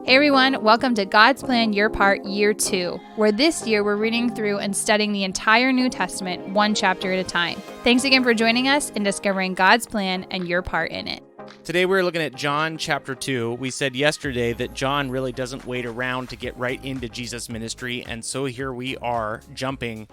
Hey everyone, welcome to God's Plan Your Part Year 2, where this year we're reading through and studying the entire New Testament one chapter at a time. Thanks again for joining us in discovering God's plan and your part in it. Today we're looking at John chapter 2. We said yesterday that John really doesn't wait around to get right into Jesus' ministry, and so here we are jumping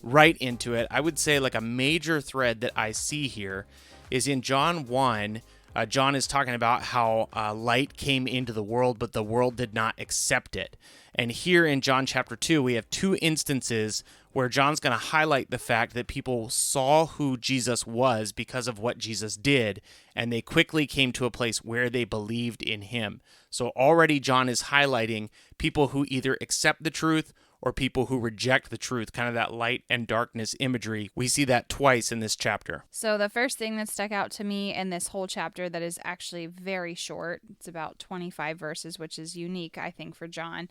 right into it. I would say like a major thread that I see here is in John 1. John is talking about how light came into the world, but the world did not accept it. And here in John chapter 2, we have two instances where John's going to highlight the fact that people saw who Jesus was because of what Jesus did, and they quickly came to a place where they believed in him. So already John is highlighting people who either accept the truth or people who reject the truth, kind of that light and darkness imagery. We see that twice in this chapter. So the first thing that stuck out to me in this whole chapter that is actually very short, it's about 25 verses, which is unique, I think, for John.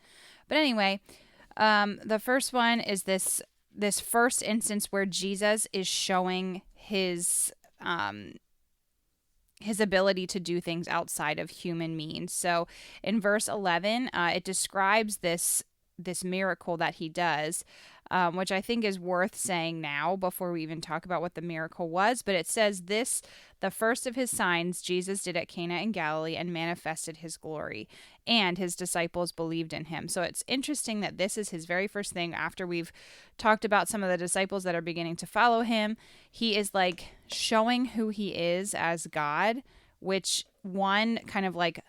But anyway, the first one is this first instance where Jesus is showing his ability to do things outside of human means. So in verse 11, it describes this miracle that he does, which I think is worth saying now before we even talk about what the miracle was. But it says this, the first of his signs Jesus did at Cana in Galilee and manifested his glory, and his disciples believed in him. So it's interesting that this is his very first thing after we've talked about some of the disciples that are beginning to follow him. He is like showing who he is as God, which one kind of like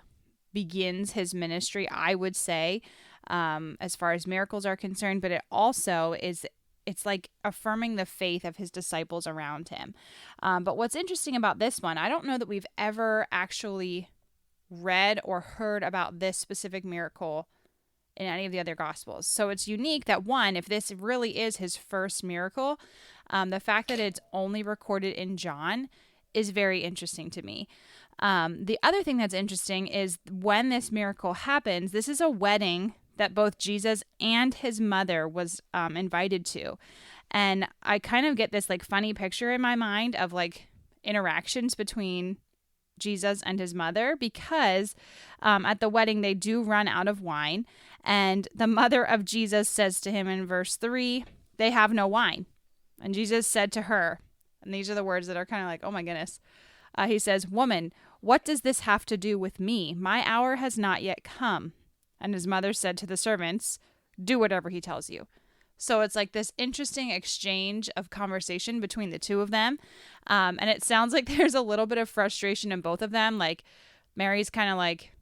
begins his ministry, I would say, as far as miracles are concerned, but it also it's like affirming the faith of his disciples around him. But what's interesting about this one, I don't know that we've ever actually read or heard about this specific miracle in any of the other gospels. So it's unique that one, if this really is his first miracle, the fact that it's only recorded in John is very interesting to me. The other thing that's interesting is when this miracle happens, this is a wedding that both Jesus and his mother was invited to. And I kind of get this like funny picture in my mind of like interactions between Jesus and his mother, because at the wedding they do run out of wine. And the mother of Jesus says to him in verse 3, they have no wine. And Jesus said to her, and these are the words that are kind of like, oh my goodness. He says, "Woman, what does this have to do with me? My hour has not yet come." And his mother said to the servants, "Do whatever he tells you." So it's like this interesting exchange of conversation between the two of them. And it sounds like there's a little bit of frustration in both of them. Like Mary's kind of like,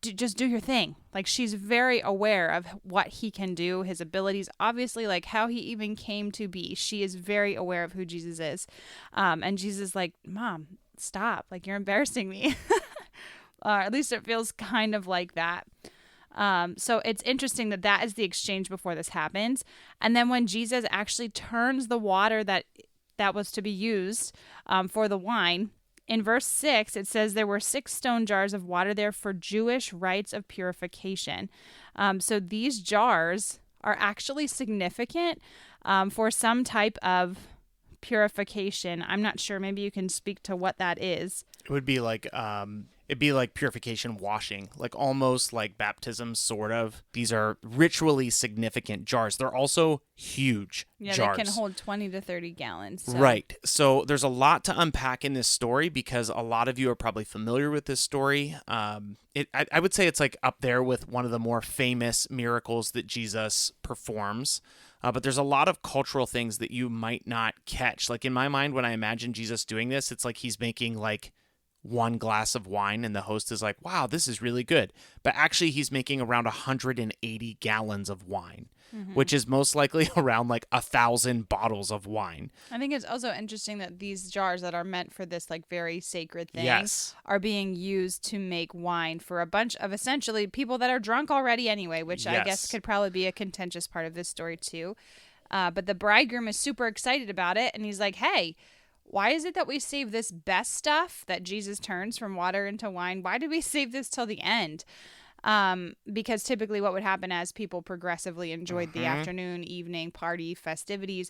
just do your thing. Like she's very aware of what he can do, his abilities, obviously like how he even came to be. She is very aware of who Jesus is. And Jesus is like, "Mom, stop. Like you're embarrassing me." Or at least it feels kind of like that. So it's interesting that is the exchange before this happens. And then when Jesus actually turns the water that was to be used for the wine, in verse 6, it says there were 6 stone jars of water there for Jewish rites of purification. So these jars are actually significant for some type of purification. I'm not sure. Maybe you can speak to what that is. It would be like purification washing, like almost like baptism, sort of. These are ritually significant jars. They're also huge jars. They can hold 20 to 30 gallons. So. Right. So there's a lot to unpack in this story because a lot of you are probably familiar with this story. I would say it's like up there with one of the more famous miracles that Jesus performs. But there's a lot of cultural things that you might not catch. Like in my mind, when I imagine Jesus doing this, it's like he's making like one glass of wine and the host is like, "Wow, this is really good." But actually he's making around 180 gallons of wine, which is most likely around like 1,000 bottles of wine. I think it's also interesting that these jars that are meant for this like very sacred thing are being used to make wine for a bunch of essentially people that are drunk already anyway, which I guess could probably be a contentious part of this story too. But the bridegroom is super excited about it. And he's like, "Hey, why is it that we save this best stuff that Jesus turns from water into wine? Why did we save this till the end?" Because typically what would happen as people progressively enjoyed the afternoon, evening party festivities,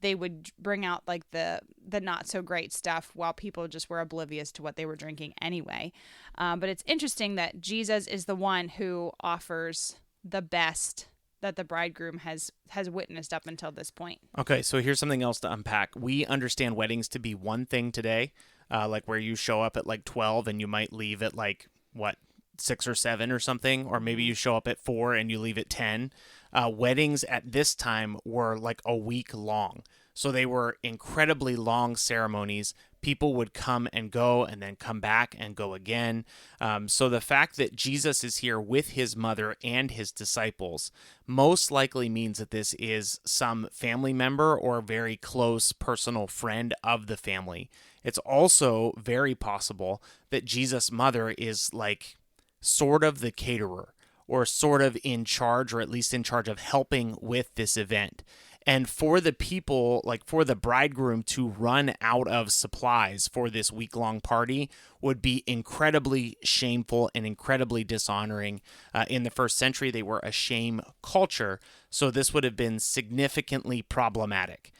they would bring out like the not so great stuff while people just were oblivious to what they were drinking anyway. But it's interesting that Jesus is the one who offers the best that the bridegroom has witnessed up until this point. Okay, so here's something else to unpack. We understand weddings to be one thing today, like where you show up at like 12 and you might leave at like, what, 6 or 7 or something, or maybe you show up at 4 and you leave at 10. Weddings at this time were like a week long. So they were incredibly long ceremonies. People would come and go and then come back and go again. So the fact that Jesus is here with his mother and his disciples most likely means that this is some family member or very close personal friend of the family. It's also very possible that Jesus' mother is like sort of the caterer or sort of in charge, or at least in charge of helping with this event. And for the people, like for the bridegroom to run out of supplies for this week-long party would be incredibly shameful and incredibly dishonoring. In the first century, they were a shame culture, so this would have been significantly problematic.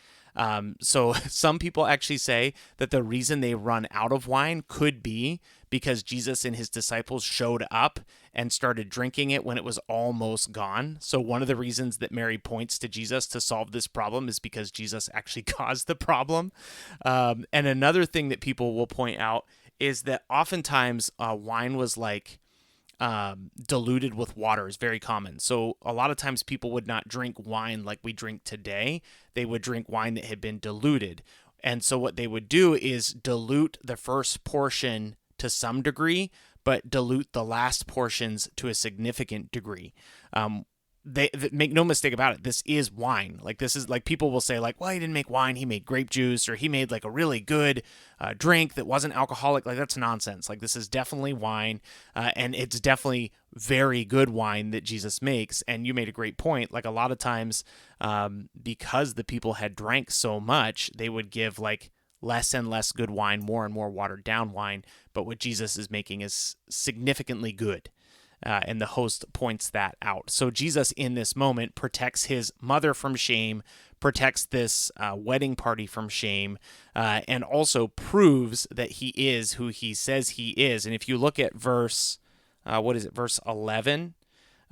So some people actually say that the reason they run out of wine could be because Jesus and his disciples showed up and started drinking it when it was almost gone. So one of the reasons that Mary points to Jesus to solve this problem is because Jesus actually caused the problem. And another thing that people will point out is that oftentimes wine was like diluted with water is very common. So a lot of times people would not drink wine like we drink today. They would drink wine that had been diluted. And so what they would do is dilute the first portion to some degree, but dilute the last portions to a significant degree. They make no mistake about it. This is wine. Like this is like people will say like, well, he didn't make wine. He made grape juice, or he made like a really good drink that wasn't alcoholic. Like that's nonsense. Like this is definitely wine, and it's definitely very good wine that Jesus makes. And you made a great point. Like a lot of times, because the people had drank so much, they would give like less and less good wine, more and more watered down wine. But what Jesus is making is significantly good. And the host points that out. So Jesus in this moment protects his mother from shame, protects this wedding party from shame, and also proves that he is who he says he is. And if you look at verse 11,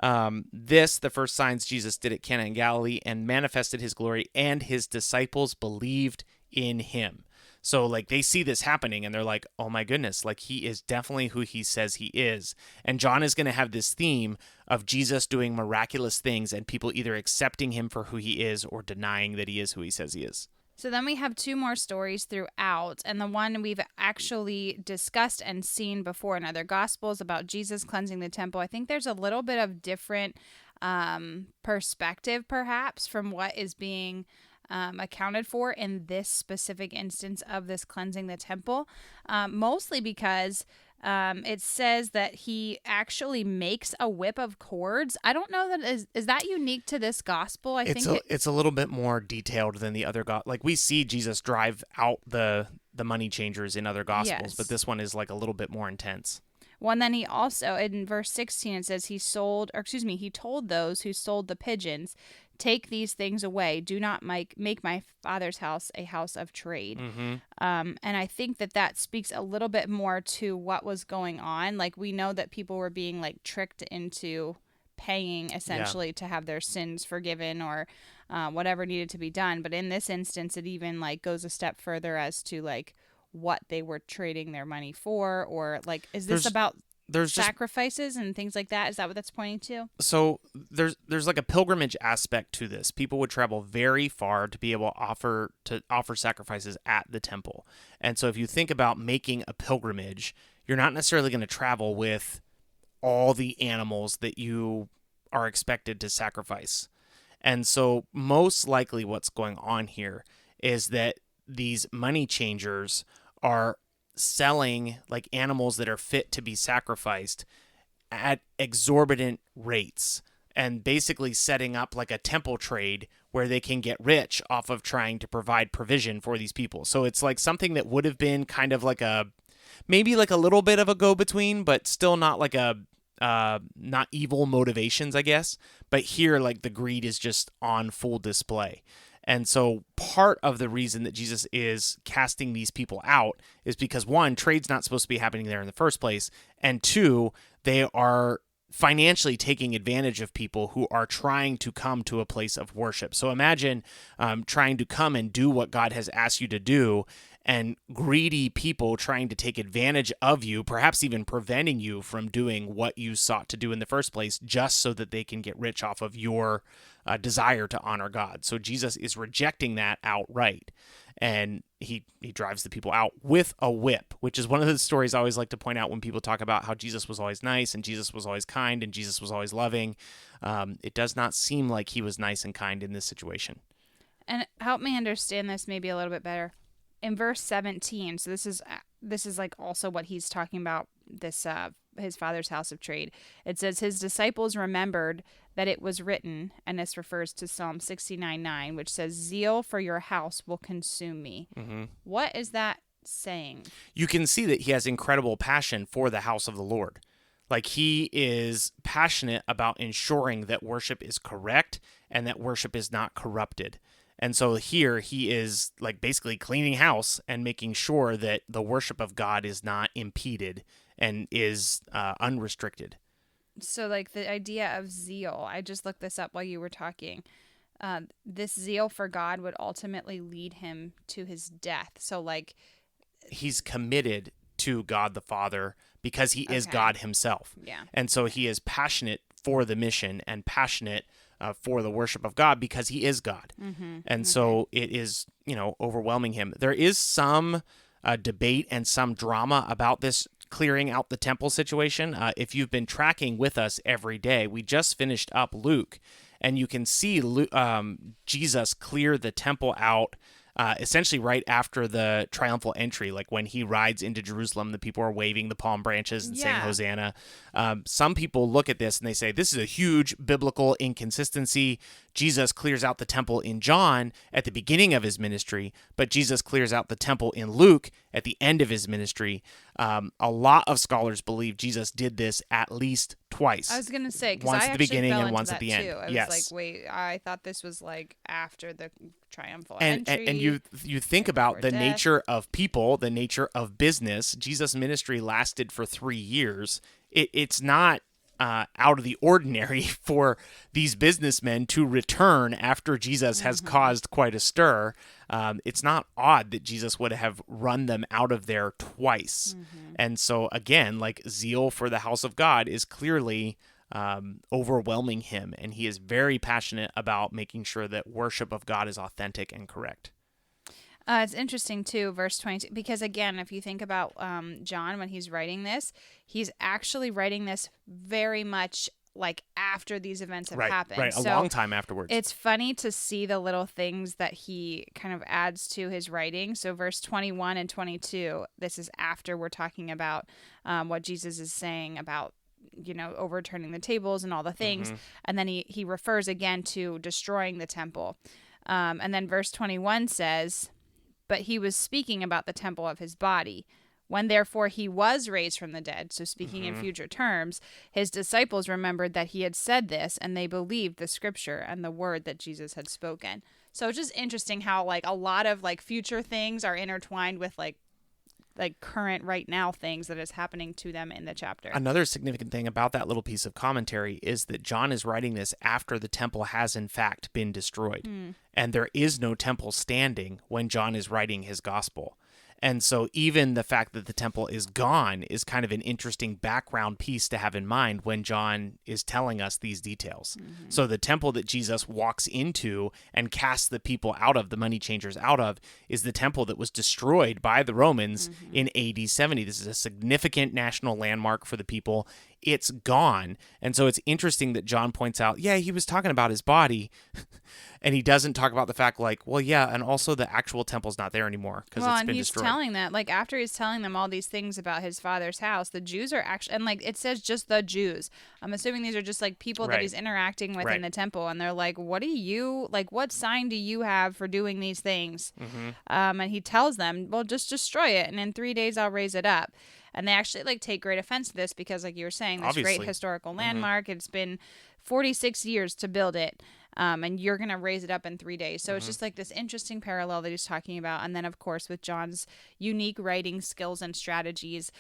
the first signs Jesus did at Cana in Galilee and manifested his glory, and his disciples believed in him. So like they see this happening and they're like, oh my goodness, like he is definitely who he says he is. And John is going to have this theme of Jesus doing miraculous things and people either accepting him for who he is or denying that he is who he says he is. So then we have 2 more stories throughout, and the one we've actually discussed and seen before in other Gospels about Jesus cleansing the temple. I think there's a little bit of different perspective perhaps from what is being accounted for in this specific instance of this cleansing the temple, mostly because it says that he actually makes a whip of cords. I don't know that is that unique to this gospel. It's a little bit more detailed than the other like we see Jesus drive out the money changers in other gospels, yes. But this one is like a little bit more intense. Well, and then he also, in verse 16, it says he told those who sold the pigeons, take these things away. Do not make my Father's house a house of trade. Mm-hmm. And I think that speaks a little bit more to what was going on. Like we know that people were being like tricked into paying essentially to have their sins forgiven or whatever needed to be done. But in this instance, it even like goes a step further as to like what they were trading their money for, or like, is this about sacrifices and things like that? Is that what that's pointing to? So there's like a pilgrimage aspect to this. People would travel very far to be able to offer sacrifices at the temple. And so if you think about making a pilgrimage, you're not necessarily going to travel with all the animals that you are expected to sacrifice. And so most likely what's going on here is that these money changers are selling like animals that are fit to be sacrificed at exorbitant rates and basically setting up like a temple trade where they can get rich off of trying to provide provision for these people. So it's like something that would have been kind of like maybe like a little bit of a go-between, but still not like not evil motivations, I guess. But here, like the greed is just on full display. And so part of the reason that Jesus is casting these people out is because, one, trade's not supposed to be happening there in the first place, and two, they are financially taking advantage of people who are trying to come to a place of worship. So imagine trying to come and do what God has asked you to do, and greedy people trying to take advantage of you, perhaps even preventing you from doing what you sought to do in the first place, just so that they can get rich off of your desire to honor God. So Jesus is rejecting that outright. And he drives the people out with a whip, which is one of the stories I always like to point out when people talk about how Jesus was always nice and Jesus was always kind and Jesus was always loving. It does not seem like he was nice and kind in this situation. And help me understand this maybe a little bit better. In verse 17, so this is like also what he's talking about, this his father's house of trade. It says his disciples remembered that it was written, and this refers to Psalm 69:9, which says, "Zeal for your house will consume me." Mm-hmm. What is that saying? You can see that he has incredible passion for the house of the Lord. Like, he is passionate about ensuring that worship is correct and that worship is not corrupted. And so here he is like basically cleaning house and making sure that the worship of God is not impeded and is unrestricted. So like the idea of zeal, I just looked this up while you were talking. This zeal for God would ultimately lead him to his death. So like he's committed to God the Father because he is God himself. Yeah. And so he is passionate for the mission and passionate for the worship of God because he is God. Mm-hmm. And so it is, overwhelming him. There is some debate and some drama about this clearing out the temple situation. If you've been tracking with us every day, we just finished up Luke, and you can see Jesus clear the temple out essentially right after the triumphal entry, like when he rides into Jerusalem, the people are waving the palm branches and saying Hosanna. Some people look at this and they say, this is a huge biblical inconsistency. Jesus clears out the temple in John at the beginning of his ministry, but Jesus clears out the temple in Luke at the end of his ministry. A lot of scholars believe Jesus did this at least twice. I was going to say, because once I at the beginning and once at the end. I was like, wait, I thought this was like after the triumphal entry. And you think about the nature of people, the nature of business. Jesus' ministry lasted for 3 years. It's not out of the ordinary for these businessmen to return after Jesus has caused quite a stir. It's not odd that Jesus would have run them out of there twice. And so again, like, zeal for the house of God is clearly overwhelming him, and he is very passionate about making sure that worship of God is authentic and correct. It's interesting too, verse 22, because again, if you think about John when he's writing this, he's actually writing this very much like after these events have happened. Right, a long time afterwards. It's funny to see the little things that he kind of adds to his writing. So verse 21 and 22, this is after we're talking about what Jesus is saying about overturning the tables and all the things. And then he refers again to destroying the temple. And then verse 21 says, "But he was speaking about the temple of his body. When therefore he was raised from the dead," so speaking in future terms, "his disciples remembered that he had said this, and they believed the scripture and the word that Jesus had spoken." So it's just interesting how like a lot of like future things are intertwined with like current right now things that is happening to them in the chapter. Another significant thing about that little piece of commentary is that John is writing this after the temple has in fact been destroyed. And there is no temple standing when John is writing his gospel. And so even the fact that the temple is gone is kind of an interesting background piece to have in mind when John is telling us these details. So the temple that Jesus walks into and casts the people out of, the money changers out of, is the temple that was destroyed by the Romans in AD 70. This is a significant national landmark for the people. It's gone. And so it's interesting that John points out, he was talking about his body. And he doesn't talk about the fact and also the actual temple's not there anymore because it's been destroyed. Well, and he's telling that, after he's telling them all these things about his father's house, the Jews are actually, and it says just the Jews. I'm assuming these are just people that he's interacting with in the temple, and they're like, what sign do you have for doing these things? And he tells them, well, just destroy it, and in 3 days I'll raise it up. And they actually take great offense to this because, like you were saying, this great historical landmark, it's been 46 years to build it. and you're going to raise it up in 3 days. So it's just like this interesting parallel that he's talking about. And then, of course, with John's unique writing skills and strategies,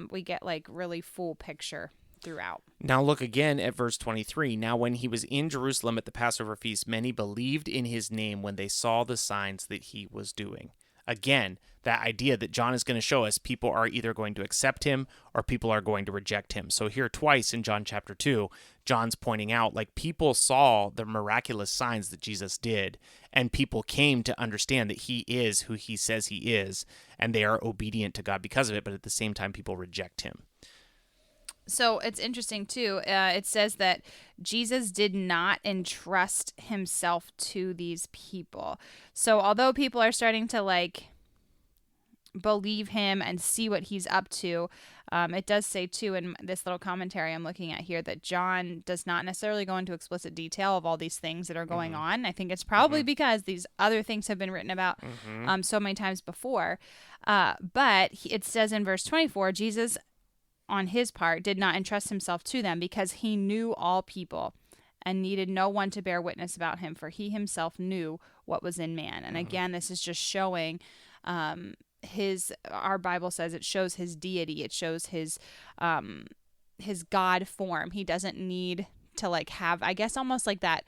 we get like really full picture throughout. Now look again at verse 23. Now when he was in Jerusalem at the Passover feast, many believed in his name when they saw the signs that he was doing. Again, that idea that John is going to show us people are either going to accept him or people are going to reject him. So here twice in John chapter 2, John's pointing out like people saw the miraculous signs that Jesus did, and people came to understand that he is who he says he is, and they are obedient to God because of it, but at the same time people reject him. So it's interesting, too. It says that Jesus did not entrust himself to these people. So although people are starting to like believe him and see what he's up to, it does say, too, in this little commentary I'm looking at here, that John does not necessarily go into explicit detail of all these things that are going on. I think it's probably because these other things have been written about so many times before. But it says in verse 24, Jesus on his part did not entrust himself to them because he knew all people and needed no one to bear witness about him, for he himself knew what was in man. And again, this is just showing our Bible says it shows his deity. It shows his God form. He doesn't need to like have, I guess, almost like that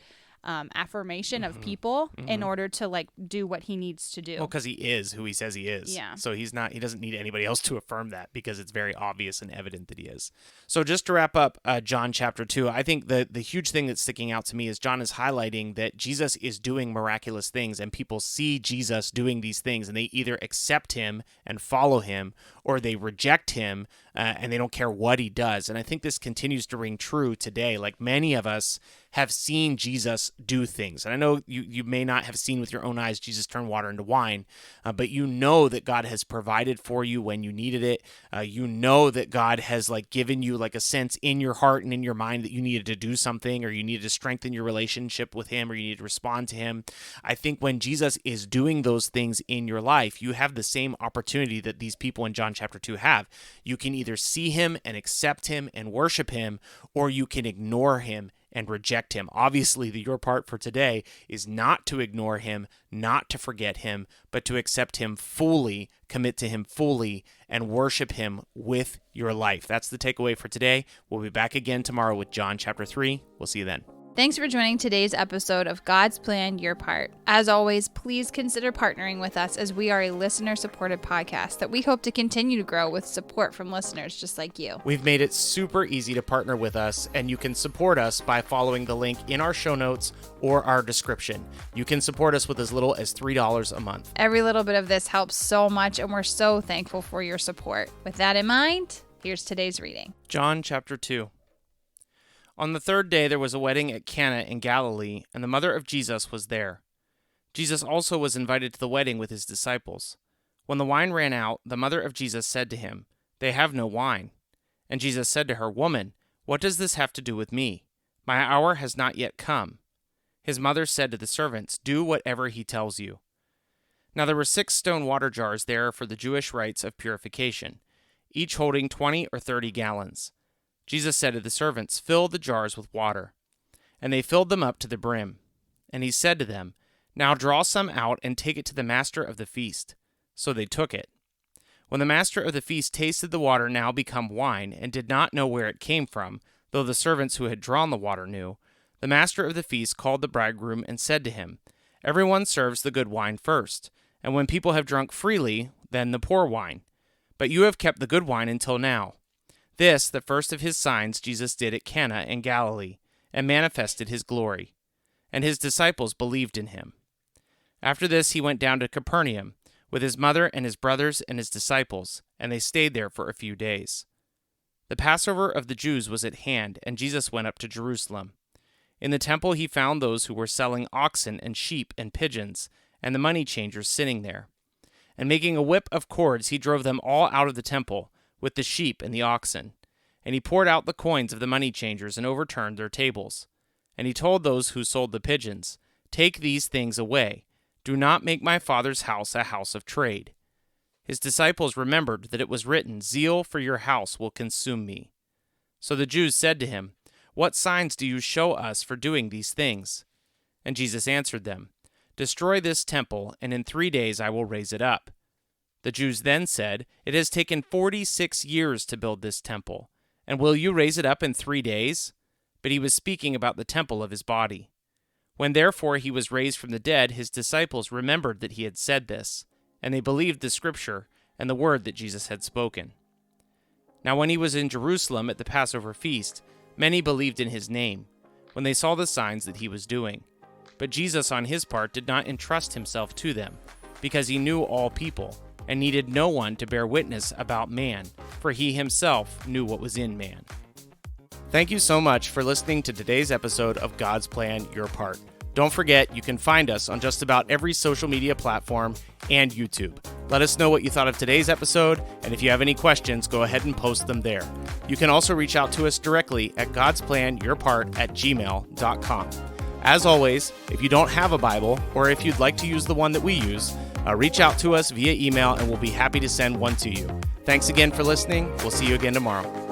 affirmation of people in order to like do what he needs to do. Well, because he is who he says he is. Yeah. So he doesn't need anybody else to affirm that because it's very obvious and evident that he is. So just to wrap up John chapter 2, I think the huge thing that's sticking out to me is John is highlighting that Jesus is doing miraculous things, and people see Jesus doing these things, and they either accept him and follow him, or they reject him and they don't care what he does. And I think this continues to ring true today. Like many of us have seen Jesus do things. And I know you may not have seen with your own eyes Jesus turn water into wine, but you know that God has provided for you when you needed it. You know that God has like given you like a sense in your heart and in your mind that you needed to do something, or you needed to strengthen your relationship with him, or you need to respond to him. I think when Jesus is doing those things in your life, you have the same opportunity that these people in John chapter 2 have. You can either see him and accept him and worship him, or you can ignore him and reject him. Obviously, your part for today is not to ignore him, not to forget him, but to accept him fully, commit to him fully, and worship him with your life. That's the takeaway for today. We'll be back again tomorrow with John chapter 3. We'll see you then. Thanks for joining today's episode of God's Plan, Your Part. As always, please consider partnering with us, as we are a listener-supported podcast that we hope to continue to grow with support from listeners just like you. We've made it super easy to partner with us, and you can support us by following the link in our show notes or our description. You can support us with as little as $3 a month. Every little bit of this helps so much, and we're so thankful for your support. With that in mind, here's today's reading. John chapter 2. On the third day there was a wedding at Cana in Galilee, and the mother of Jesus was there. Jesus also was invited to the wedding with his disciples. When the wine ran out, the mother of Jesus said to him, "They have no wine." And Jesus said to her, "Woman, what does this have to do with me? My hour has not yet come." His mother said to the servants, "Do whatever he tells you." Now there were 6 stone water jars there for the Jewish rites of purification, each holding 20 or 30 gallons. Jesus said to the servants, "Fill the jars with water." And they filled them up to the brim. And he said to them, "Now draw some out and take it to the master of the feast." So they took it. When the master of the feast tasted the water now become wine, and did not know where it came from, though the servants who had drawn the water knew, the master of the feast called the bridegroom and said to him, "Everyone serves the good wine first, and when people have drunk freely, then the poor wine. But you have kept the good wine until now." This, the first of his signs, Jesus did at Cana in Galilee, and manifested his glory. And his disciples believed in him. After this he went down to Capernaum, with his mother and his brothers and his disciples, and they stayed there for a few days. The Passover of the Jews was at hand, and Jesus went up to Jerusalem. In the temple he found those who were selling oxen and sheep and pigeons, and the money changers sitting there. And making a whip of cords, he drove them all out of the temple, with the sheep and the oxen. And he poured out the coins of the money changers and overturned their tables. And he told those who sold the pigeons, "Take these things away. Do not make my Father's house a house of trade." His disciples remembered that it was written, "Zeal for your house will consume me." So the Jews said to him, "What signs do you show us for doing these things?" And Jesus answered them, "Destroy this temple, and in 3 days I will raise it up." The Jews then said, "It has taken 46 years to build this temple, and will you raise it up in 3 days?" But he was speaking about the temple of his body. When therefore he was raised from the dead, his disciples remembered that he had said this, and they believed the scripture and the word that Jesus had spoken. Now when he was in Jerusalem at the Passover feast, many believed in his name, when they saw the signs that he was doing. But Jesus on his part did not entrust himself to them, because he knew all people, and needed no one to bear witness about man, for he himself knew what was in man. Thank you so much for listening to today's episode of God's Plan, Your Part. Don't forget, you can find us on just about every social media platform and YouTube. Let us know what you thought of today's episode, and if you have any questions, go ahead and post them there. You can also reach out to us directly at godsplanyourpart@gmail.com. As always, if you don't have a Bible, or if you'd like to use the one that we use, reach out to us via email and we'll be happy to send one to you. Thanks again for listening. We'll see you again tomorrow.